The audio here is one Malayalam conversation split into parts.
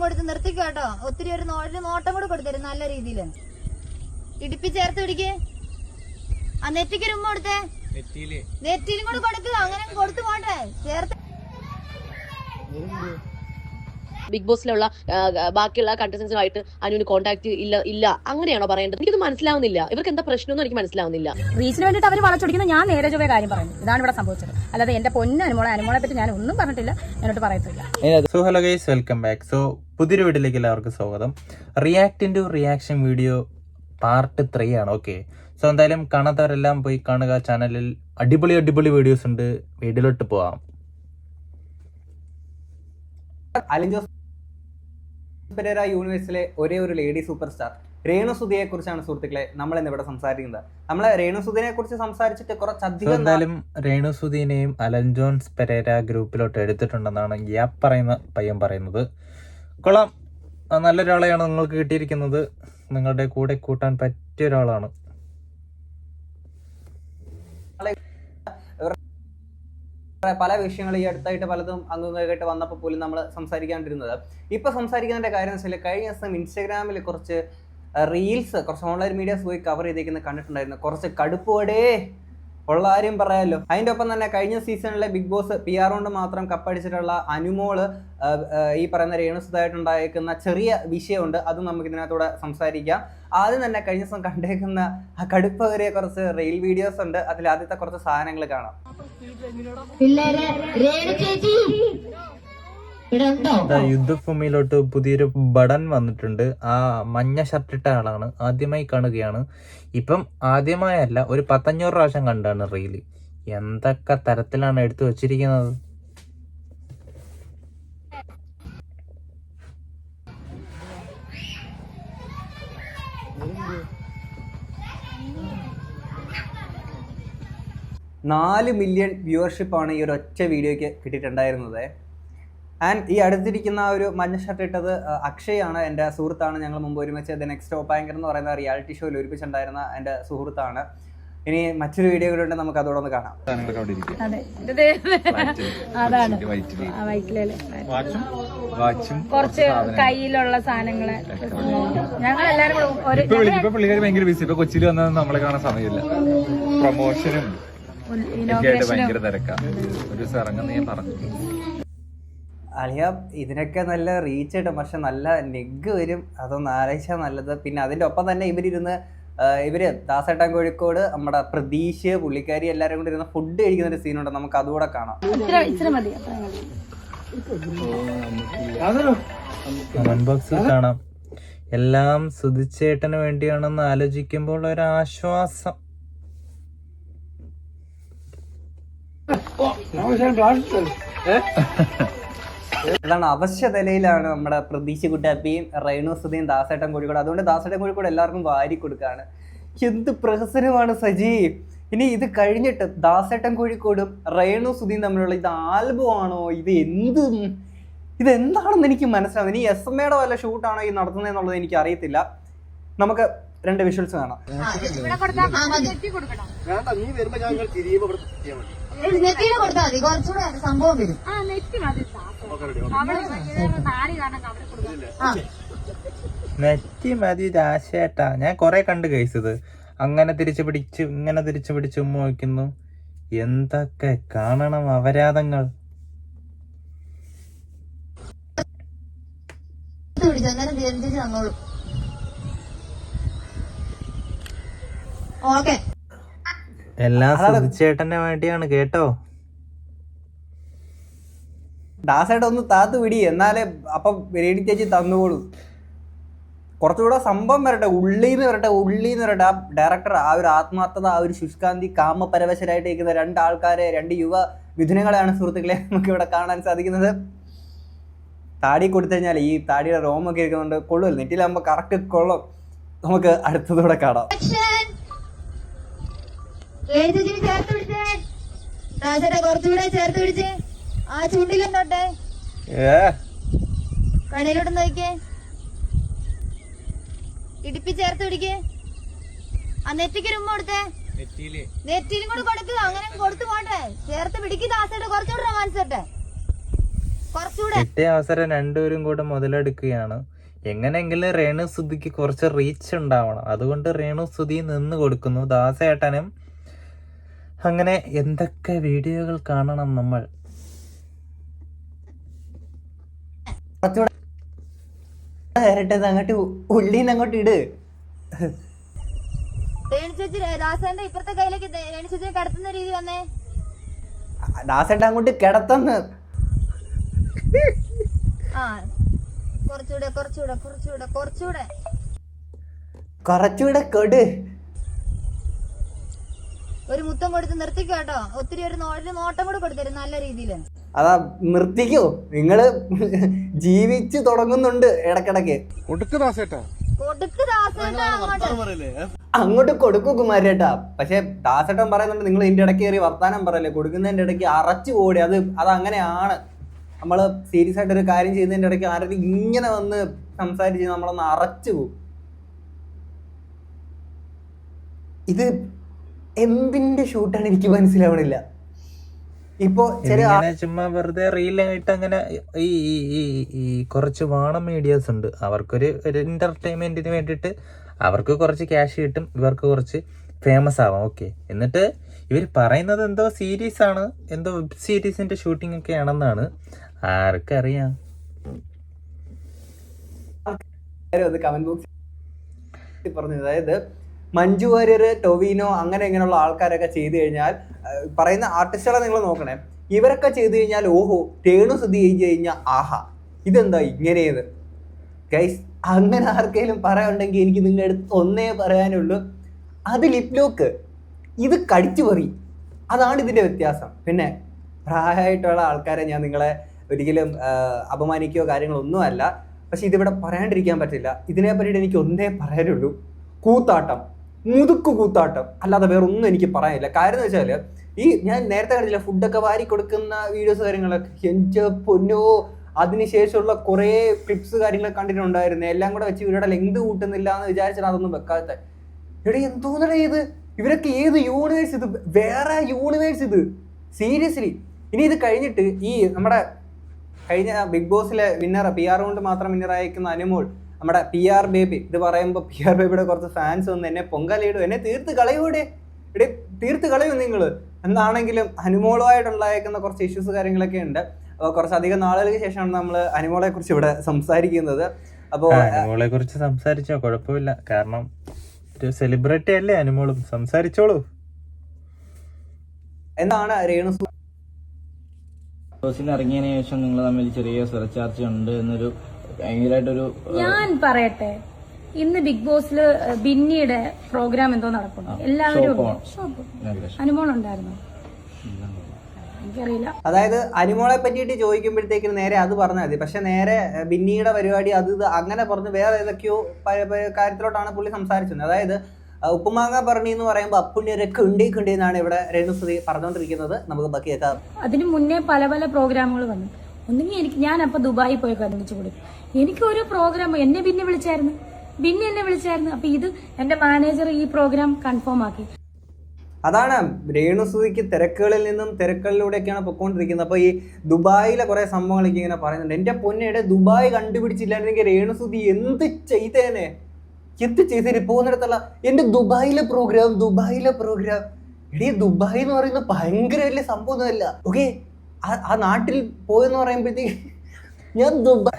കൊടുത്ത് നിർത്തിക്കോ കേട്ടോ. ഒത്തിരി ഒരു നോട്ടം കൂടെ കൊടുത്തരും നല്ല രീതിയില്. ഇടുപ്പി ചേർത്ത് പിടിക്ക്. ആ നെറ്റിക്ക് ഒരു ഉമ്മ കൊടുത്തേ. നെറ്റിയിലും കൂടെ കൊടുക്കുക. അങ്ങനെ കൊടുത്തു പോട്ടെ. ചേർത്ത് ബിഗ് ബോസിലുള്ള ബാക്കിയുള്ള കണ്ടസ്റ്റൻസുമായിട്ട് അനുവിന് കോൺടാക്ട് ഇല്ല അങ്ങനെയാണോ പറയേണ്ടത്? എനിക്കത് മനസ്സിലാവുന്നില്ല. ഇവർക്ക് എന്താ പ്രശ്നമൊന്നും എനിക്ക് മനസ്സിലാവുന്നില്ല. റീസിന് വേണ്ടിയിട്ട് അവർ വളച്ചൊടിക്കുന്നത് ഞാൻ നേരെ ചൊവ്വേ കാര്യം പറയുന്നു. ഇതാണ് ഇവിടെ സംഭവിച്ചത്. അല്ലാതെ എന്റെ അനുമോളെ പറ്റി ഞാൻ ഒന്നും പറഞ്ഞിട്ടില്ല, എന്നോട് പറയത്തില്ല. So hello guys, welcome back. So പുതിയൊരു വീഡിയോയിലേക്ക് എല്ലാവർക്കും സ്വാഗതം. റിയാക്ഷൻ വീഡിയോ പാർട്ട് 3 ആണ്. ഓക്കെ, സോ എന്തായാലും കാണാത്തവരെല്ലാം പോയി കാണുക. ചാനലിൽ അടിപൊളി വീഡിയോസ് ഉണ്ട്. വീഡിയോയിലോട്ട് പോവാം. അലിൻ പെരേര യൂണിവേഴ്സിലെ ഒരേ ഒരു ലേഡി സൂപ്പർ സ്റ്റാർ രേണുസുധിയെ കുറിച്ചാണ് സുഹൃത്തുക്കളെ നമ്മൾ ഇന്ന് ഇവിടെ സംസാരിക്കുന്നത്. നമ്മളെ രേണുസുധിനെ കുറിച്ച് സംസാരിച്ചിട്ട് കുറച്ചധികം എന്തായാലും രേണുസുധിനെയും അലൻ ജോൺസ് പെരേര ഗ്രൂപ്പിലോട്ട് എടുത്തിട്ടുണ്ടെന്നാണ് ഗ്യാപ്പ് പറയുന്ന പയ്യൻ പറയുന്നത്. കൊള്ളാം, നല്ലൊരാളെയാണ് നിങ്ങൾക്ക് കിട്ടിയിരിക്കുന്നത്. നിങ്ങളുടെ കൂടെ കൂട്ടാൻ പറ്റിയ ഒരാളാണ്. പല വിഷയങ്ങൾ ഈ അടുത്തായിട്ട് പലതും അംഗങ്ങളായിട്ട് വന്നപ്പോൾ പോലും നമ്മൾ സംസാരിക്കാണ്ടിരുന്നത്. ഇപ്പൊ സംസാരിക്കുന്നതിന്റെ കാര്യം എന്ന് വെച്ചാൽ കഴിഞ്ഞ ദിവസം ഇൻസ്റ്റാഗ്രാമിൽ കുറച്ച് റീൽസ് കുറച്ച് ഓൺലൈൻ മീഡിയാസ് പോയി കവർ ചെയ്തേക്കുന്നത് കണ്ടിട്ടുണ്ടായിരുന്നു. കുറച്ച് കടുപ്പോടെ ഉള്ള കാര്യം പറയാമല്ലോ. അതിൻ്റെ ഒപ്പം തന്നെ കഴിഞ്ഞ സീസണിലെ ബിഗ് ബോസ് PR കൊണ്ട് മാത്രം കപ്പടിച്ചിട്ടുള്ള അനുമോള് ഈ പറയുന്ന രേണുസുധായിട്ടുണ്ടായേക്കുന്ന ചെറിയ വിഷയമുണ്ട്. അതും നമുക്ക് ഇതിനകത്തൂടെ സംസാരിക്കാം. ആദ്യം തന്നെ കഴിഞ്ഞ ദിവസം കണ്ടേക്കുന്ന ആ കടുപ്പേറിയ കുറച്ച് റീൽ വീഡിയോസ് ഉണ്ട്. അതിൽ ആദ്യത്തെ കുറച്ച് സാധനങ്ങൾ കാണാം. യുദ്ധഭൂമിയിലോട്ട് പുതിയൊരു ബടൻ വന്നിട്ടുണ്ട്. ആ മഞ്ഞ ഷർട്ടിട്ട ആളാണ്. ആദ്യമായി കാണുകയാണ്. ഇപ്പം ആദ്യമായല്ല, ഒരു 1500 പ്രാവശ്യം കണ്ടാണ് റീല്. എന്തൊക്കെ തരത്തിലാണ് എടുത്തു വച്ചിരിക്കുന്നത്. $4 മില്യൺ വ്യൂവർഷിപ്പാണ് ഈ ഒരു ഒറ്റ വീഡിയോയ്ക്ക് കിട്ടിയിട്ടുണ്ടായിരുന്നത്. ആൻഡ് ഈ അടുത്തിരിക്കുന്ന ഒരു മഞ്ഞ ഷർട്ട് ഇട്ടത് അക്ഷയാണ്, എൻ്റെ സുഹൃത്താണ്. ഞങ്ങൾ മുമ്പ് ഒരുമിച്ച് ദ നെക്സ്റ്റ് ടോപ്പ് ആങ്കർ എന്ന് പറയുന്ന റിയാലിറ്റി ഷോയിൽ ഒരുമിച്ചുണ്ടായിരുന്ന എൻ്റെ സുഹൃത്താണ്. ഇനി മറ്റൊരു വീഡിയോ കൂടെ ഉണ്ട്, നമുക്ക് അതോടെ ഒന്ന് കാണാം. കുറച്ച് കയ്യിലുള്ള സാധനങ്ങള് ഞങ്ങൾ എല്ലാവരും ഭയങ്കര ബിസി. ഇപ്പൊ കൊച്ചിയിൽ വന്നത് നമ്മളെ കാണാൻ സമയമില്ല. പ്രൊമോഷനും ഭയങ്കര തിരക്കാണ്. ഒരു ദിവസം ഇറങ്ങുന്ന ഞാൻ പറഞ്ഞു. അളിയ ഇതിനൊക്കെ നല്ല റീച്ച് കിട്ടും, പക്ഷെ നല്ല നെഗ് വരും. അതൊന്ന് ആലോചിച്ചാൽ നല്ലത്. പിന്നെ അതിൻ്റെ ഒപ്പം തന്നെ ഇവര് ദാസേട്ടൻ കോഴിക്കോട്, നമ്മുടെ പ്രതീഷ്, പുള്ളിക്കാരി എല്ലാവരും കൂടി ഇരുന്ന് ഫുഡ് കഴിക്കുന്ന ഒരു സീനുണ്ട്. നമുക്ക് അതുകൂടെ കാണാം. കമന്റ് ബോക്സിൽ കാണാം. എല്ലാം സുധിച്ചേട്ടന് വേണ്ടിയാണെന്ന് ആലോചിക്കുമ്പോൾ ഒരാശ്വാസം. അതാണ് അവശ്യ നിലയിലാണ് നമ്മുടെ പ്രതീക്ഷ കുട്ടാപ്പിയും റേണുസുധിയും ദാസേട്ടൻ കോഴിക്കോട്. അതുകൊണ്ട് ദാസേട്ടൻ കോഴിക്കോട് എല്ലാവർക്കും വാരി കൊടുക്കുകയാണ്. എന്ത് പ്രഹസനമാണ് സജി. ഇനി ഇത് കഴിഞ്ഞിട്ട് ദാസേട്ടൻ കോഴിക്കോടും റേണുസുധിയും തമ്മിലുള്ള ഇത് ആൽബം ആണോ, ഇതെന്താണെന്ന് എനിക്ക് മനസ്സിലാവും. ഇനി SMAയുടെ വല്ല ഷൂട്ടാണോ ഈ നടത്തുന്നതെന്നുള്ളത് എനിക്ക് അറിയത്തില്ല. നമുക്ക് 2 വിഷ്വൽസ് കാണാം. നെറ്റിയിൽ കൊടുത്താൽ മതി, കുറച്ചുകൂടെ സംഭവം വരും. നെറ്റി മതി ദാസേട്ടാ. ഞാൻ കൊറേ കണ്ട് കഴിച്ചത്. അങ്ങനെ തിരിച്ചു പിടിച്ച് ഇങ്ങനെ തിരിച്ചു പിടിച്ച് ഉമ്മ വയ്ക്കുന്നു. എന്തൊക്കെ കാണണം അപരാധങ്ങൾ. എല്ലാം സുധിച്ചേട്ടന് വേണ്ടിയാണ് കേട്ടോ. ദാസേട്ട ഒന്ന് താത്തു പിടി, എന്നാലേ അപ്പം രേണു ചേച്ചി തന്നുകൊള്ളൂ. കുറച്ചുകൂടെ സംഭവം വരട്ടെ, ഉള്ളിന്ന് വരട്ടെ. ആ ഡയറക്ടർ ആ ഒരു ആത്മാർത്ഥത, ആ ഒരു ശുഷ്കാന്തി, കാമപരവശരായിട്ട് ഇരിക്കുന്ന 2 ആൾക്കാരെ, 2 യുവ മിഥുനങ്ങളെയാണ് സുഹൃത്തുക്കളെ നമുക്ക് ഇവിടെ കാണാൻ സാധിക്കുന്നത്. താടി കൊടുത്തു കഴിഞ്ഞാൽ ഈ താടിയുടെ റോമൊക്കെ ഇരിക്കുന്നുണ്ട്, കൊള്ളുമല്ലോ. നെറ്റിലാകുമ്പോൾ കറക്റ്റ് കൊള്ളും. നമുക്ക് അടുത്തതൂടെ കാണാം. കുറച്ചുകൂടെ ചേർത്ത് പിടിച്ച് ആ ചുണ്ടിലും തൊട്ടെ കടയിലോട്ട് നോക്കിയേ. ഇടുപ്പി ചേർത്ത് പിടിക്ക്. ആ നെറ്റിക്ക് ഉമ്മ കൊടുത്തേ. നെറ്റിയിലും കൂടെ കൊടുക്കുക. അങ്ങനെ കൊടുത്തു പോട്ടെ. ചേർത്ത് പിടിക്ക് ദാസേട്ട. കുറച്ചുകൂടെ റൊമാൻസ് തട്ടെ. കുറച്ചുകൂടെ. കിട്ടിയ അവസരം രണ്ടുപേരും കൂടെ മുതലെടുക്കുകയാണ്. എങ്ങനെയെങ്കിലും രേണു സുധിക്ക് കുറച്ച് റീച്ച് ഉണ്ടാവണം. അതുകൊണ്ട് രേണു സുധി നിന്ന് കൊടുക്കുന്നു. ദാസേട്ടനും അങ്ങനെ എന്തൊക്കെ വീഡിയോകൾ കാണണം നമ്മൾ. അങ്ങോട്ട് ഉള്ളിന്ന് അങ്ങോട്ട് ഇട്. രേണു ചേച്ചി ദാസേന്റെ ഇപ്പുറത്തെ കയ്യിലേക്ക് രേണു ചേച്ചിയെ കടത്തുന്ന രീതി വന്നേ. ദാസേട്ട അങ്ങോട്ട് കിടത്തന്ന്. ആ കുറച്ചുകൂടെ കുറച്ചുകൂടെ കുറച്ചുകൂടെ കുറച്ചുകൂടെ കുറച്ചുകൂടെ കൊട്. ഒരു മുത്തം കൊടുത്ത് നിർത്തിക്കോ കേട്ടോ. ഒത്തിരി ഒരു നോട്ടം കൂടെ കൊടുത്തരും നല്ല രീതിയിൽ. അതാ നിർത്തിക്കോ, നിങ്ങള് ജീവിച്ചു തുടങ്ങുന്നുണ്ട് ഇടക്കിടക്ക്. കൊടുക്ക് ദാസേട്ടാ അങ്ങോട്ട് കൊടുക്കൂ കുമാരേട്ടാ. പക്ഷെ ദാസേട്ടൻ പറയുന്നുണ്ട് നിങ്ങൾ ഇതിന്റെ ഇടയ്ക്ക് കയറി വർത്താനം പറയല്ലേ, കൊടുക്കുന്നതിന്റെ ഇടയ്ക്ക് അറച്ചു പോടി. അത് അങ്ങനെയാണ്. നമ്മള് സീരിയസ് ആയിട്ട് ഒരു കാര്യം ചെയ്യുന്നതിന്റെ ഇടയ്ക്ക് ആരെങ്കിലും ഇങ്ങനെ വന്ന് സംസാരിച്ച് നമ്മളൊന്ന് അറച്ചു പോകും. ഇത് എന്തിന്റെ ഷൂട്ടാണ് എനിക്ക് മനസ്സിലാവണില്ല. ഇപ്പൊ ചുമ്മാ വെറുതെ റീലായിട്ട് അങ്ങനെ ഈ കുറച്ച് വാണ മീഡിയാസ് ഉണ്ട്. അവർക്കൊരു എന്റർടൈൻമെന്റിന് വേണ്ടിയിട്ട് അവർക്ക് കുറച്ച് ക്യാഷ് കിട്ടും, ഇവർക്ക് കുറച്ച് ഫേമസ് ആവാം. ഓക്കെ, എന്നിട്ട് ഇവർ പറയുന്നത് എന്തോ സീരീസ് ആണ്, എന്തോ വെബ് സീരീസിന്റെ ഷൂട്ടിംഗ് ഒക്കെ ആണെന്നാണ്. ആർക്കറിയാം. കമന്റ് ബോക്സിൽ പറഞ്ഞു, അതായത് മഞ്ജു വാര്യർ, ടൊവിനോ അങ്ങനെ ഇങ്ങനെയുള്ള ആൾക്കാരൊക്കെ ചെയ്തു കഴിഞ്ഞാൽ, പറയുന്ന ആർട്ടിസ്റ്റുകളെ നിങ്ങൾ നോക്കണേ, ഇവരൊക്കെ ചെയ്തു കഴിഞ്ഞാൽ ഓഹോ, രേണു സുധി ചെയ്ത് കഴിഞ്ഞാൽ ആഹാ ഇതെന്താ ഇങ്ങനെയത്. ഗൈസ്, അങ്ങനെ ആർക്കെങ്കിലും പറയാനുണ്ടെങ്കിൽ എനിക്ക് നിങ്ങളുടെ അടുത്ത് ഒന്നേ പറയാനുള്ളൂ, അത് ലിപ് ലോക്ക്, ഇത് കടിച്ചു പറി. അതാണ് ഇതിന്റെ വ്യത്യാസം. പിന്നെ പ്രായമായിട്ടുള്ള ആൾക്കാരെ ഞാൻ നിങ്ങളെ ഒരിക്കലും അപമാനിക്കുകയോ കാര്യങ്ങളൊന്നും അല്ല. പക്ഷെ ഇതിവിടെ പറയാണ്ടിരിക്കാൻ പറ്റില്ല. ഇതിനെ പറ്റിയിട്ട് എനിക്ക് ഒന്നേ പറയാനുള്ളൂ, കൂത്താട്ടം, മുതുക്ക് കൂത്താട്ടം, അല്ലാതെ വേറെ ഒന്നും എനിക്ക് പറയാനില്ല. കാര്യം എന്ന് വെച്ചാൽ ഞാൻ നേരത്തെ കണ്ടില്ല ഫുഡൊക്കെ വാരി കൊടുക്കുന്ന വീഡിയോസ് കാര്യങ്ങളൊക്കെ, എൻ്റെ പൊന്നോ, അതിനുശേഷമുള്ള കുറേ ക്ലിപ്സ് കാര്യങ്ങളൊക്കെ കണ്ടിട്ടുണ്ടായിരുന്നു. എല്ലാം കൂടെ വെച്ച് ഇവരുടെ ലെങ്ത് കൂട്ടുന്നില്ല എന്ന് വിചാരിച്ചാൽ അതൊന്നും വെക്കാത്ത. ഇവിടെ എന്തോന്നടേ ഇത്, ഇവരൊക്കെ ഏത് യൂണിവേഴ്സ് ഇത്, വേറെ യൂണിവേഴ്സ് ഇത്, സീരിയസ്ലി. ഇനി ഇത് കഴിഞ്ഞിട്ട് ഈ നമ്മുടെ കഴിഞ്ഞ ബിഗ് ബോസിലെ വിന്നർ, PR കൊണ്ട് മാത്രം വിന്നർ അയക്കുന്ന അനുമോൾ, നമ്മുടെ PR ബേബി, ഇത് പറയുമ്പോൾ PR ബേബിയുടെ കുറച്ച് ഫാൻസ് വന്ന് എന്നെ പൊങ്കലിടും, എന്നെ തീർത്ത് കളയൂടെ, ഇവിടെ തീർത്ത് കളയും നിങ്ങൾ എന്നാണെങ്കിലും അനുമോളുമായിട്ടുണ്ടായേക്കുന്ന കുറച്ച് ഇഷ്യൂസ് കാര്യങ്ങളൊക്കെ ഉണ്ട്. അപ്പോൾ കുറച്ചധികം നാളുകൾക്ക് ശേഷമാണ് നമ്മൾ അനുമോളെ കുറിച്ച് ഇവിടെ സംസാരിക്കുന്നത്. അപ്പോൾ അനുമോളെ കുറിച്ച് സംസാരിച്ചോ, കുഴപ്പമില്ല. കാരണം ഒരു സെലിബ്രിറ്റി അല്ലേ അനുമോളും, സംസാരിച്ചോളൂ. എന്താണ് രേണു ഇറങ്ങിയതിനു ശേഷം നിങ്ങൾ തമ്മിൽ ചെറിയ സ്വരച്ചാർച്ച ഉണ്ട് എന്നൊരു ഭയങ്കരമായിട്ടൊരു, ഞാൻ പറയട്ടെ, ഇന്ന് ബിഗ് ബോസില് ബിന്നിയുടെ പ്രോഗ്രാം എന്തോ നടക്കുന്നു, എല്ലാവരും അനുമോളുണ്ടായിരുന്നു, എനിക്കറിയില്ല. അതായത് അനുമോളെ പറ്റിയിട്ട് ചോദിക്കുമ്പോഴത്തേക്കും നേരെ അത് പറഞ്ഞാൽ മതി. പക്ഷെ നേരെ ബിന്നിയുടെ പരിപാടി അത് അങ്ങനെ പറഞ്ഞ് വേറെ ഏതൊക്കെയോ കാര്യത്തിലോട്ടാണ് പുള്ളി സംസാരിച്ചത്. അതായത് ഉപ്പുമാങ്ങ പറഞ്ഞി എന്ന് പറയുമ്പോൾ അപ്പുണ്ണിയൊരൊക്കെ ഉണ്ടേക്കുണ്ടേ എന്നാണ് ഇവിടെ രേണുസുധി പറഞ്ഞുകൊണ്ടിരിക്കുന്നത്. നമുക്ക് ബാക്കി കേൾക്കാം. അതിന് മുന്നേ പല പല പ്രോഗ്രാമുകൾ വന്നു. ഒന്നെങ്കിൽ ഞാൻ അപ്പൊ ദുബായി പോയി കണ്ടുപിടിച്ചു കൊടുക്കും. എനിക്ക് ഒരു പ്രോഗ്രാം എന്നെ ബിന്നി എന്നെ വിളിച്ചായിരുന്നു. അപ്പൊ ഇത് എന്റെ മാനേജർ ഈ പ്രോഗ്രാം കൺഫേം ആക്കി. അതാണ് രേണുസുധിക്ക് തിരക്കുകളിൽ നിന്നും തിരക്കുകളിലൂടെയൊക്കെയാണ് പൊയ്ക്കൊണ്ടിരിക്കുന്നത്. അപ്പൊ ഈ ദുബായിലെ കുറെ സംഭവങ്ങളൊക്കെ ഇങ്ങനെ പറയുന്നുണ്ട്. എന്റെ പൊന്നയുടെ ദുബായ് കണ്ടുപിടിച്ചില്ലായിരുന്നെങ്കിൽ രേണുസുധി എന്ത് ചെയ്തേനെ പോകുന്നിടത്തല്ല. എന്റെ ദുബായിലെ പ്രോഗ്രാം എടീ, ദുബായ് എന്ന് പറയുന്നത് ഭയങ്കര വലിയ സംഭവമൊന്നുമല്ല. ഓക്കെ, ആ നാട്ടിൽ പോയെന്ന് പറയുമ്പോഴത്തേക്ക് ഞാൻ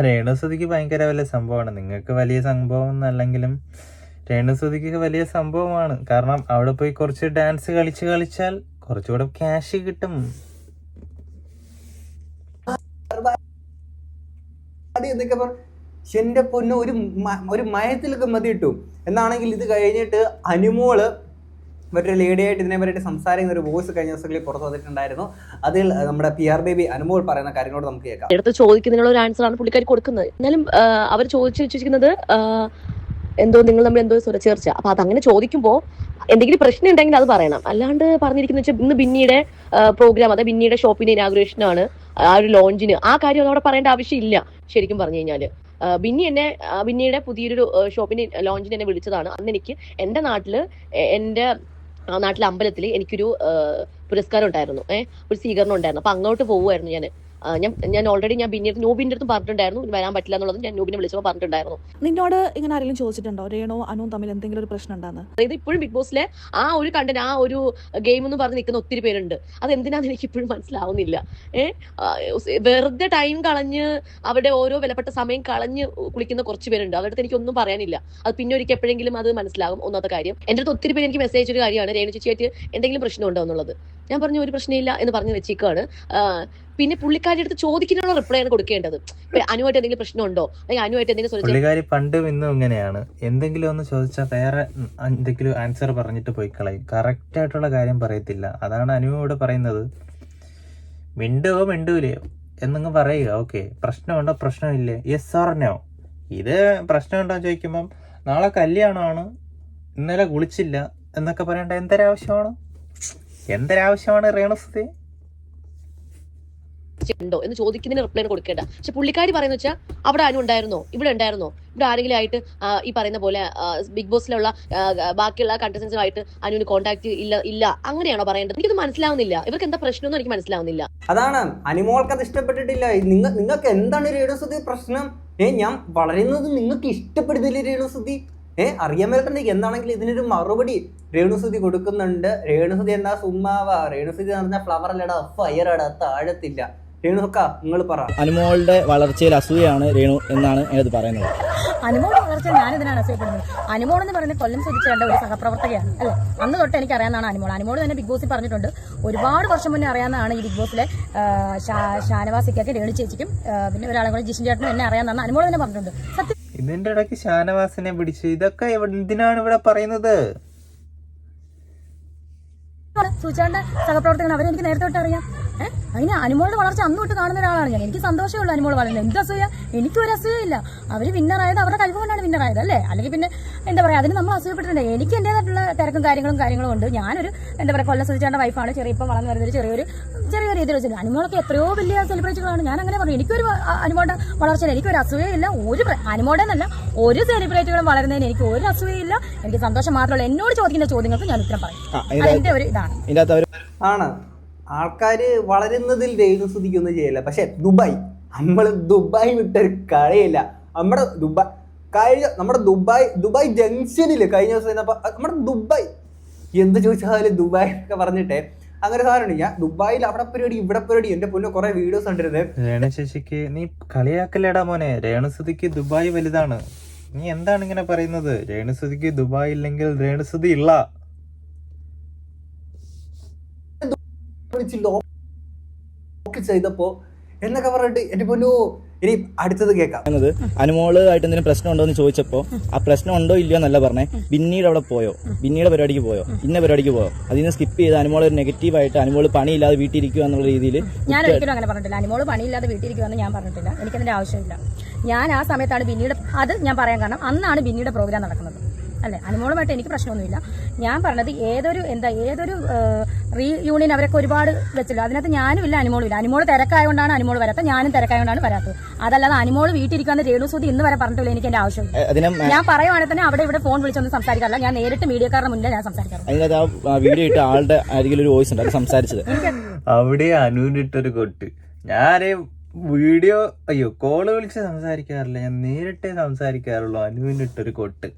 രേണുസുധിക്ക് ഭയങ്കര വലിയ സംഭവമാണ്. നിങ്ങൾക്ക് വലിയ സംഭവം എന്നല്ലെങ്കിലും രേണുസുധിക്ക് വലിയ സംഭവമാണ്. കാരണം അവിടെ പോയി കുറച്ച് ഡാൻസ് കളിച്ചാൽ കുറച്ചുകൂടെ ക്യാഷ് കിട്ടും. എന്നൊക്കെ എന്റെ പൊന്നു, ഒരു മയത്തിലൊക്കെ മതി കിട്ടും. എന്നാണെങ്കിൽ ഇത് കഴിഞ്ഞിട്ട് അനുമോള് മറ്റൊരു ലേഡിയായിട്ട് ഇതിനെ പറ്റിയിട്ട് സംസാരിക്കുന്ന ഒരു വോയിസ് കഴിഞ്ഞ ദിവസങ്ങളിൽ പുറത്തു വന്നിട്ടുണ്ടായിരുന്നു. അതിൽ നമ്മുടെ PR ബേബി അനുമോൾ പറയുന്ന കാര്യങ്ങളോട് നമുക്ക് കേൾക്കാം. എടുത്ത് ചോദിക്കുന്നതിനുള്ള ഒരു ആൻസർ ആണ് പുള്ളിക്കാരി കൊടുക്കുന്നത്. എന്നാലും അവർ ചോദിച്ചു വെച്ചിരിക്കുന്നത് എന്തോ നിങ്ങൾ തമ്മിൽ എന്തോ സ്വരച്ചേർച്ച. അപ്പൊ അതങ്ങനെ ചോദിക്കുമ്പോൾ എന്തെങ്കിലും പ്രശ്നം ഉണ്ടെങ്കിൽ അത് പറയണം. അല്ലാണ്ട് പറഞ്ഞിരിക്കുന്ന വെച്ചാൽ ഇന്ന് ബിന്നിയുടെ പ്രോഗ്രാം, അതായത് ബിന്നിയുടെ ഷോപ്പിന്റെ ഇനാഗുറേഷൻ ആണ്, ആ ഒരു ലോഞ്ചിന്, ആ കാര്യം അവിടെ പറയേണ്ട ആവശ്യമില്ല. ശരിക്കും പറഞ്ഞു കഴിഞ്ഞാല് ബിന്നിയുടെ പുതിയൊരു ഷോപ്പിന്റെ ലോഞ്ചിന് എന്നെ വിളിച്ചതാണ്. അന്ന് എനിക്ക് എന്റെ നാട്ടിലെ അമ്പലത്തിൽ എനിക്കൊരു പുരസ്കാരം ഉണ്ടായിരുന്നു, ഒരു സ്വീകരണം ഉണ്ടായിരുന്നു. അപ്പൊ അങ്ങോട്ട് പോവുമായിരുന്നു ഞാൻ. ഞാൻ ഓൾറെഡി ഞാൻ നോബിന്റെ അടുത്തും പറഞ്ഞിട്ടുണ്ടായിരുന്നു വരാൻ പറ്റില്ല എന്നുള്ളത്. ഞാൻ നോബിനെ വിളിച്ചപ്പോൾ പറഞ്ഞിട്ടുണ്ടായിരുന്നു. നിന്നോട് ഇങ്ങനെ ആരെങ്കിലും ചോദിച്ചിട്ടുണ്ടോ രേണു അനുവും തമ്മിൽ എന്തെങ്കിലും ഒരു പ്രശ്നം ഉണ്ടാകുന്നത്? അതായത് ഇപ്പോഴും ബിഗ് ബോസിലെ ആ ഒരു കണ്ടന്റ്, ആ ഒരു ഗെയിം എന്ന് പറഞ്ഞ് നിൽക്കുന്ന ഒത്തിരി പേരുണ്ട്. അതെന്തിനാന്ന് എനിക്ക് ഇപ്പോഴും മനസ്സിലാവുന്നില്ല. വെറുതെ ടൈം കളഞ്ഞ് അവിടെ ഓരോ വിലപ്പെട്ട സമയം കളഞ്ഞ് കുളിക്കുന്ന കുറച്ച് പേരുണ്ട്. അവരുടെ അടുത്ത് എനിക്കൊന്നും പറയാനില്ല. അത് പിന്നെ ഒരിക്കൽ എപ്പോഴെങ്കിലും അത് മനസ്സിലാകും. ഒന്നാമത്തെ കാര്യം, എൻ്റെ അടുത്ത് ഒത്തിരി പേര് എനിക്ക് മെസ്സേജ് ഒരു കാര്യമാണ്, രേണു ചേച്ചിയായിട്ട് എന്തെങ്കിലും പ്രശ്നമുണ്ടോ എന്നുള്ളത്. ഞാൻ പറഞ്ഞു ഒരു പ്രശ്നമില്ല എന്ന് പറഞ്ഞ് വെച്ചിരിക്കുകയാണ്. പിന്നെ പുള്ളിക്കാരുടെ അടുത്ത് ചോദിക്കാനുള്ള റിപ്ലൈ ആണ് കൊടുക്കേണ്ടത്. അനുവായിട്ട് എന്തെങ്കിലും പ്രശ്നമുണ്ടോ, അല്ലെങ്കിൽ അനുവായിട്ട് എന്തെങ്കിലും പുള്ളിക്കാരി പണ്ടും ഇന്നും ഇങ്ങനെയാണ്. എന്തെങ്കിലും ഒന്ന് ചോദിച്ചാൽ വേറെ എന്തെങ്കിലും ആൻസർ പറഞ്ഞിട്ട് പോയി കളയും. കറക്റ്റ് ആയിട്ടുള്ള കാര്യം പറയത്തില്ല. അതാണ് അനുവോട് പറയുന്നത്. മിണ്ടുവോ മിണ്ടൂലയോ എന്നങ്ങ് പറയുക. ഓക്കെ, പ്രശ്നമുണ്ടോ പ്രശ്നമില്ലേ, യെസ് ഓർ നോ. ഇത് പ്രശ്നമുണ്ടോ ചോദിക്കുമ്പം നാളെ കല്യാണമാണ്, ഇന്നലെ കുളിച്ചില്ല എന്നൊക്കെ പറയേണ്ട എന്തൊരാവശ്യമാണ് റേണുസുതി? ഉണ്ടോ എന്ന് ചോദിക്കുന്നതിന് റിപ്ലൈ കൊടുക്കേണ്ട. പക്ഷെ പുള്ളിക്കാരി പറയുന്ന വെച്ചാൽ അവിടെ അനു ഉണ്ടായിരുന്നോ, ഇവിടെ ഉണ്ടായിരുന്നോ, ഇവിടെ ആരെങ്കിലും ആയിട്ട് ഈ പറയുന്ന പോലെ ബിഗ് ബോസിലുള്ള ബാക്കിയുള്ള കണ്ടസ്റ്റൻസുമായിട്ട് അനുവിന് കോൺടാക്ട് ഇല്ല അങ്ങനെയാണോ പറയേണ്ടത്? എനിക്കത് മനസ്സിലാവുന്നില്ല. ഇവർക്ക് എന്താ പ്രശ്നമൊന്നും എനിക്ക് മനസ്സിലാവുന്നില്ല. അതാണ് അനുമോൾക്ക് അത് ഇഷ്ടപ്പെട്ടിട്ടില്ല. നിങ്ങൾക്ക് എന്താണ് രേണുസുതി പ്രശ്നം? ഞാൻ വളരുന്നത് നിങ്ങൾക്ക് ഇഷ്ടപ്പെടുന്നില്ലേ രേണുസുതി? അറിയാൻ മേൽക്കണ്ടെങ്കിൽ എന്താണെങ്കിലും ഇതിനൊരു മറുപടി രേണുസുതി കൊടുക്കുന്നുണ്ട്. രേണുസുതി എന്നാ സുമ്മാവാ, രേണുസുതി എന്ന് പറഞ്ഞാൽ ഫ്ലവറിലടാ, ഫയറടാ, താഴത്തില്ല. രേണുക്ക നിങ്ങൾ പറ. അനുമോളുടെ വളർച്ചയിൽ അസൂയാണ് രേണു എന്നാണ് ഞാനത് പറയുന്നത്. അനുമോൾ വളർച്ച ഞാനിതിനാണ് അസൂയപ്പെടുന്നത്. അനുമോൾ എന്ന് പറയുന്നത് കൊല്ലം സുധിച്ചേണ്ട ഒരു സഹപ്രവർത്തകയാണ് അല്ലേ. അന്ന് തൊട്ട് എനിക്ക് അറിയാവുന്നതാണ് അനുമോൾ തന്നെ ബിഗ് ബോസിൽ പറഞ്ഞിട്ടുണ്ട്. ഒരുപാട് വർഷം മുന്നേ അറിയാവുന്നതാണ് ഈ ബിഗ് ബോസിലെ ഷാനവാസിക്കൊക്കെ, രേണു ചേച്ചിക്കും, പിന്നെ ഒരാളെ കൂടെ ജിഷൻ ചേട്ടനും എന്നെ അറിയാവുന്നതാണ് അനുമോൾ തന്നെ പറഞ്ഞിട്ടുണ്ട്. സത്യം ഇതിന്റെ ഇടയ്ക്ക് ഷാനവാസിനെ പിടിച്ച് ഇതൊക്കെ എന്തിനാണ് ഇവിടെ പറയുന്നത്? സുചാന്റെ സഹപ്രവർത്തകൻ അവരെനിക്ക് നേരത്തെ തൊട്ട് അറിയാം. അതിന് അനുമോളുടെ വളർച്ച അന്ന് തൊട്ട് കാണുന്ന ഒരാളാണ് ഞാൻ. എനിക്ക് സന്തോഷമുള്ളൂ അനുമോൾ വളരുന്നത്. എന്ത് അസൂയ? എനിക്കൊരു അസൂയയില്ല. അവര് വിന്നറായത് അവരുടെ കഴിവ് കൊണ്ടാണ് വിന്നറായത് അല്ലേ. അല്ലെങ്കിൽ പിന്നെ എന്താ പറയാ, അതിന് നമ്മൾ അസൂയപ്പെട്ടിട്ടുണ്ട്. എനിക്ക് എന്റേതായിട്ടുള്ള തിരക്കും കാര്യങ്ങളും ഉണ്ട്. ഞാനൊരു എന്താ പറയാ കൊല്ലം സുധിച്ചാന്റെ വൈഫാണ്. ഇപ്പം വളർന്നു വരുന്നൊരു ചെറിയ രീതിയിൽ വെച്ചിട്ട് അനുമോളൊക്കെ എത്രയോ വലിയ സെലിബ്രിറ്റികളാണ്. ഞാൻ അങ്ങനെ പറഞ്ഞു. എനിക്കൊരു അനുമോളുടെ വളർച്ചയിൽ എനിക്കൊരു അസൂയയില്ല. അനുമോളുടെ എന്നല്ല, ഒരു സെലിബ്രിറ്റികളും വളരുന്നതിന് എനിക്ക് ഒരു അസൂയയില്ല. എനിക്ക് സന്തോഷം മാത്രമല്ല. എന്നോട് ചോദിക്കുന്ന ചോദ്യങ്ങൾക്ക് ഞാൻ ഉത്തരം പറയും. അതിന്റെ ഒരു ഇതാണ്. ആണ് ആൾക്കാര് വളരുന്നതിൽ രേണുസുതിക്കൊന്നും ചെയ്യില്ല. പക്ഷെ നമ്മൾ ദുബായ് വിട്ടൊരു കളിയില്ല. നമ്മുടെ ദുബായ് ജംഗ്ഷനില് കഴിഞ്ഞ ദിവസം നമ്മുടെ ദുബായ് എന്ത് ചോദിച്ചാലും ദുബായ് ഒക്കെ പറഞ്ഞിട്ടേ അങ്ങനെ സാധനമുണ്ട്. ഞാൻ ദുബായിൽ അവിടെ പരിപാടി ഇവിടെ പരിപാടി, എന്റെ പൊന്നെ കുറെ വീഡിയോസ് കണ്ടിരുന്നത്. രേണു ശശിക്ക് നീ കളിയാക്കല്ലേടാ മോനെ. രേണുസുതിക്ക് ദുബായ് വലുതാണ്. നീ എന്താണ് ഇങ്ങനെ പറയുന്നത്? രേണുസുതിക്ക് ദുബായ് ഇല്ലെങ്കിൽ രേണുസുതി ഇല്ല. ചെയ്തപ്പോ എന്നൊക്കെ പറഞ്ഞിട്ട് എന്റെ പൊന്നോ. ഇനി അടുത്തത് കേൾക്കാം. അനുമോളുമായിട്ട് എന്തെങ്കിലും പ്രശ്നം ഉണ്ടോ എന്ന് ചോദിച്ചപ്പോൾ ആ പ്രശ്നം ഉണ്ടോ ഇല്ലയോ എന്നല്ല പറഞ്ഞേ, പിന്നീട് അവിടെ പോയോ, പിന്നീട് പരിപാടിക്ക് പോയോ, ഇന്ന പരിപാടിക്ക് പോയോ, അതിന് സ്കിപ്പ് ചെയ്ത് അനുമോൾ ഒരു നെഗറ്റീവായിട്ട് അനുമോൾ പണിയില്ലാതെ വീട്ടിലിരിക്കുക എന്നുള്ള രീതിയിൽ ഞാൻ ഒരിക്കലും അങ്ങനെ പറഞ്ഞിട്ടില്ല. അനുമോൾ പണിയില്ലാതെ വീട്ടിലിരിക്കുമെന്ന് ഞാൻ പറഞ്ഞിട്ടില്ല. എനിക്കതിന്റെ ആവശ്യമില്ല. ഞാൻ ആ സമയത്താണ് ബിന്നിയുടെ, അത് ഞാൻ പറയാൻ കാരണം അന്നാണ് ബിന്നിയുടെ പ്രോഗ്രാം നടക്കുന്നത് അല്ലെ. അനുമോളുമായിട്ട് എനിക്ക് പ്രശ്നമൊന്നുമില്ല. ഞാൻ പറഞ്ഞത് ഏതൊരു റീയൂണിയൻ അവരൊക്കെ ഒരുപാട് വെച്ചല്ലോ, അതിനകത്ത് ഞാനും ഇല്ല അനുമോളും ഇല്ല. അനുമോൾ തിരക്കായതുകൊണ്ടാണ് അനുമോൾ വരാത്തത്, ഞാനും തിരക്കായതുകൊണ്ടാണ് വരാത്തത്. അതല്ലാതെ അനുമോൾ വീട്ടിലിരിക്കാന്ന് രേണുസുതി ഇന്ന് വരെ പറഞ്ഞിട്ടില്ല. എനിക്ക് എന്റെ ആവശ്യമില്ല. ഞാൻ പറയുവാണെങ്കിൽ തന്നെ അവിടെ ഇവിടെ ഫോൺ വിളിച്ചൊന്നും സംസാരിക്കാറില്ല. ഞാൻ നേരിട്ട് മീഡിയക്കാരുടെ മുന്നിൽ ഞാൻ സംസാരിക്കാറുണ്ട്. അതിനകത്ത് ആ വീഡിയോ ഇട്ട് ആളുടെ അരികിൽ ഒരു വോയിസ് ഉണ്ട്, അത് സംസാരിച്ചത് അവിടെ അനുവിനിട്ടൊരു കൊട്ട്. ഞാന് വീഡിയോ കോള് വിളിച്ച് സംസാരിക്കാറില്ല, ഞാൻ നേരിട്ടേ സംസാരിക്കാറുള്ളൂ. അനുവിനിട്ടൊരു കൊട്ട്.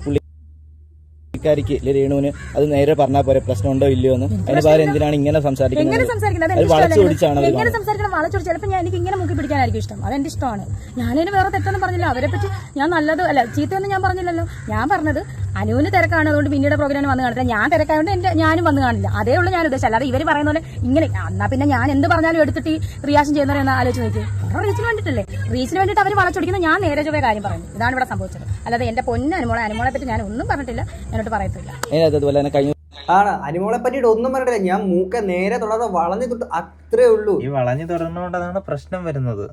പുള്ളിക്കാരിക്ക് രേണുവിന് അത് നേരെ പറഞ്ഞാൽ പോരെ, പ്രശ്നമുണ്ടോ ഇല്ലയോ എന്ന്. അതിന് പകരം എന്തിനാണ് ഇങ്ങനെ സംസാരിക്കുന്നത്? എങ്ങനെ സംസാരിക്കണം? വളച്ചൊടിച്ച് ചിലപ്പോൾ എനിക്ക് ഇങ്ങനെ മുക്കി പിടിക്കാനായിരിക്കും ഇഷ്ടം. അതെന്റെ ഇഷ്ടമാണ്. ഞാനതിന് വേറെ തെറ്റൊന്നും പറഞ്ഞില്ല. അവരെ പറ്റി ഞാൻ നല്ലത് അല്ല ചീത്തയൊന്നും ഞാൻ പറഞ്ഞില്ലല്ലോ. ഞാൻ പറഞ്ഞത് അനുവിന് തിരക്കാണ്, അതുകൊണ്ട് പിന്നീട് പ്രോഗ്രാമിന് വന്ന് കാണില്ല. ഞാൻ തിരക്കായതുകൊണ്ട് ഞാനും വന്ന് കാണില്ല. അതേ ഉള്ളൂ ഞാൻ ഉദ്ദേശിച്ചത്. അല്ലാതെ ഇവർ പറയുന്ന പോലെ ഇങ്ങനെ എന്നാ പിന്നെ ഞാൻ എന്ത് പറഞ്ഞാലും എടുത്തിട്ട് റിയാക്ഷൻ ചെയ്യുന്നവരെന്ന് ആലോചിച്ച് നോക്കി. റീച്ചിന് വേണ്ടിയിട്ടല്ലേ, റീച്ചിന് വേണ്ടിയിട്ട് അവർ വളച്ചൊടിക്കുന്നത്. ഞാൻ നേരെ ചൊവ്വേ കാര്യം പറയുന്നു. ഇതാണ് ഇവിടെ സംഭവിച്ചത്. അല്ലാതെ എന്റെ അനുമോളെ പറ്റി ഞാൻ ഒന്നും പറഞ്ഞിട്ടില്ല, ഞാനോട്ട് പറയത്തില്ല. ആണ് അനുമോളെ പറ്റിയിട്ട് ഒന്നും പറഞ്ഞിട്ടില്ല. ഞാൻ മൂക്ക നേരെ തൊടാതെ വളഞ്ഞു തൊട്ട് അത്രേ ഉള്ളൂ. ഈ വളഞ്ഞു തൊടുന്നതുകൊണ്ടാണ് പ്രശ്നം വരുന്നത്.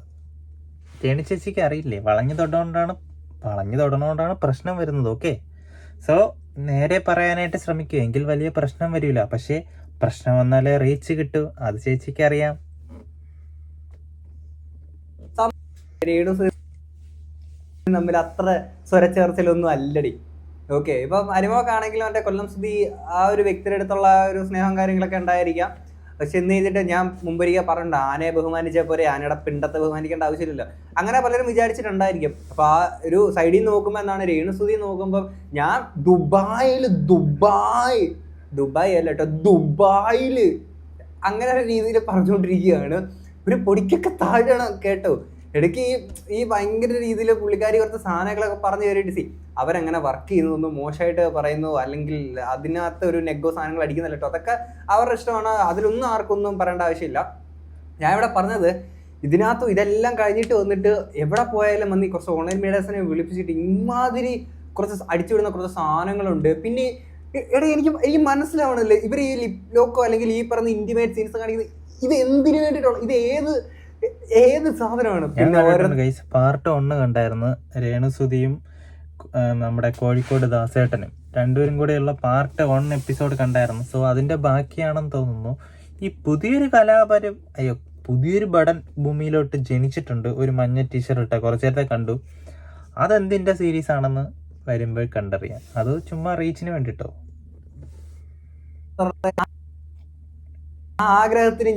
രേണു ചേച്ചിക്ക് അറിയില്ലേ, വളഞ്ഞു തൊടുന്നതുകൊണ്ടാണ് പ്രശ്നം വരുന്നത്. ഓക്കെ, സോ നേരെ പറയാനായിട്ട് ശ്രമിക്കുക, എങ്കിൽ വലിയ പ്രശ്നം വരില്ല. പക്ഷെ പ്രശ്നം വന്നാലേ റീച്ച് കിട്ടൂ, അത് ചേച്ചിക്ക് അറിയാം. തമ്മിൽ അത്ര സ്വരച്ചേർച്ചലൊന്നും അല്ലടി. ഓക്കെ, ഇപ്പം അനുമോക്കാണെങ്കിലും എൻ്റെ കൊല്ലം സുധി ആ ഒരു വ്യക്തിയുടെ അടുത്തുള്ള ഒരു സ്നേഹം കാര്യങ്ങളൊക്കെ ഉണ്ടായിരിക്കാം. പക്ഷെ എന്ന് ചെയ്തിട്ട് ഞാൻ മുമ്പൊരിക്കൽ പറഞ്ഞിട്ടുണ്ട്, ആനയെ ബഹുമാനിച്ച പോലെ ആനയുടെ പിണ്ടത്തെ ബഹുമാനിക്കേണ്ട ആവശ്യമില്ലല്ലോ. അങ്ങനെ പലരും വിചാരിച്ചിട്ടുണ്ടായിരിക്കും. അപ്പൊ ആ ഒരു സൈഡിൽ നിന്ന് നോക്കുമ്പോൾ എന്താണ്, രേണുസുതി നോക്കുമ്പോൾ ഞാൻ ദുബായ് അല്ല കേട്ടോ, ദുബായില് അങ്ങനെ ഒരു രീതിയിൽ പറഞ്ഞുകൊണ്ടിരിക്കുകയാണ്. ഒരു പൊടിക്കൊക്കെ താഴെയാണ് കേട്ടോ. ഇടയ്ക്ക് ഈ ഭയങ്കര രീതിയിൽ പുള്ളിക്കാരി കുറച്ച് സാധനങ്ങളൊക്കെ പറഞ്ഞു കയറിയിട്ട് അവരെങ്ങനെ വർക്ക് ചെയ്യുന്നതൊന്നും മോശമായിട്ട് പറയുന്നു, അല്ലെങ്കിൽ അതിനകത്ത് ഒരു നെഗോ സാധനങ്ങൾ അടിക്കുന്നില്ല കേട്ടോ. അതൊക്കെ അവരുടെ ഇഷ്ടമാണ്, അതിലൊന്നും ആർക്കൊന്നും പറയേണ്ട ആവശ്യമില്ല. ഞാൻ ഇവിടെ പറഞ്ഞത് ഇതിനകത്തും ഇതെല്ലാം കഴിഞ്ഞിട്ട് വന്നിട്ട് എവിടെ പോയാലും വന്ന് കുറച്ച് ഓൺലൈൻ മീഡിയാസിനെ വിളിപ്പിച്ചിട്ട് ഇമാതിരി കുറച്ച് അടിച്ചുവിടുന്ന കുറച്ച് സാധനങ്ങളുണ്ട്. പിന്നെ എനിക്ക് മനസ്സിലാവണല്ലേ, ഇവർ ഈ ലിപ് ലോക്കോ അല്ലെങ്കിൽ ഈ പറഞ്ഞ ഇന്റിമേറ്റ് സീൻസ് കാണിക്കുന്നത് ഇത് എന്തിനു വേണ്ടിയിട്ടുള്ള, ഇത് ഏത് സാധനമാണ്? പാർട്ട് 1 കണ്ടായിരുന്നു, രേണുസുതിയും നമ്മുടെ കോഴിക്കോട് ദാസേട്ടനും രണ്ടുപേരും കൂടെയുള്ള പാർട്ട് 1 എപ്പിസോഡ് കണ്ടായിരുന്നു. സോ അതിന്റെ ബാക്കിയാണെന്ന് തോന്നുന്നു. ഈ പുതിയൊരു ബടൻ ഭൂമിയിലോട്ട് ജനിച്ചിട്ടുണ്ട്, ഒരു മഞ്ഞ ടീഷർട്ട് ഇട്ട, കുറച്ചു നേരത്തെ കണ്ടു. അതെന്തിന്റെ സീരീസ് ആണെന്ന് വരുമ്പോൾ കണ്ടറിയാം. അത് ചുമ്മാ റീച്ചിന് വേണ്ടിട്ടോ. ആ ആഗ്രഹത്തിന്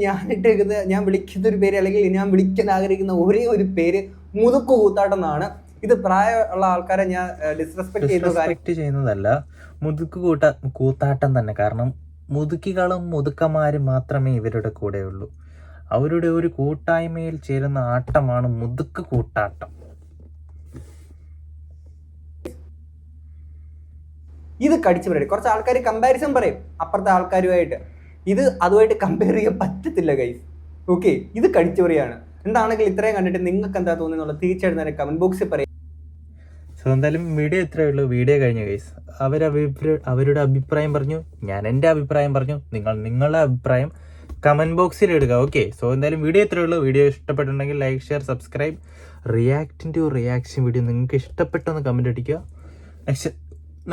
ഞാൻ വിളിക്കുന്ന ഒരു പേര്, അല്ലെങ്കിൽ ഞാൻ വിളിക്കാൻ ആഗ്രഹിക്കുന്ന ഒരേ ഒരു പേര് മുതുക്കു കൂത്താട്ടം എന്നാണ്. ഇത് പ്രായമുള്ള ആൾക്കാരെ ഞാൻ ഡിസ്റെസ്പെക്ട് ചെയ്യുന്നതല്ല, മുതുക്ക് കൂത്താട്ടം തന്നെ. കാരണം മുതുക്കികളും മുതുക്കന്മാരും മാത്രമേ ഇവരുടെ കൂടെയുള്ളൂ. അവരുടെ ഒരു കൂട്ടായ്മയിൽ ചേരുന്ന ആട്ടമാണ് മുതുക്ക് കൂട്ടാട്ടം. ഇത് കടിച്ചു പറയും. കുറച്ച് ആൾക്കാർ കമ്പാരിസൺ പറയും അപ്പുറത്തെ ആൾക്കാരുമായിട്ട്. ഇത് അതുമായിട്ട് കമ്പയർ ചെയ്യാൻ പറ്റത്തില്ല ഗൈസ്. ഓക്കെ, ഇത് കടിച്ചു പറയാണ്. എന്താണെങ്കിൽ ഇത്രയും കണ്ടിട്ട് നിങ്ങൾക്ക് എന്താ തോന്നുന്നുള്ളത് തീർച്ചയായിട്ടും തന്നെ കമന്റ് ബോക്സിൽ പറയും. സോ എന്തായാലും വീഡിയോ ഇത്രയേ ഉള്ളൂ. വീഡിയോ കഴിഞ്ഞു ഗൈസ്. അവരുടെ അഭിപ്രായം പറഞ്ഞു, ഞാൻ എൻ്റെ അഭിപ്രായം പറഞ്ഞു. നിങ്ങളുടെ അഭിപ്രായം കമന്റ് ബോക്സിൽ ഇടുക. ഓക്കെ, സോ എന്തായാലും വീഡിയോ ഇത്രയേ ഉള്ളൂ. വീഡിയോ ഇഷ്ടപ്പെട്ടിട്ടുണ്ടെങ്കിൽ like, share, subscribe. Reaction video നിങ്ങൾക്ക് ഇഷ്ടപ്പെട്ടെന്ന് കമന്റ് അടിക്കുക. നെക്സ്റ്റ്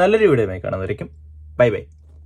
നല്ലൊരു വീഡിയോ കാണുന്നതായിരിക്കും. Bye bye.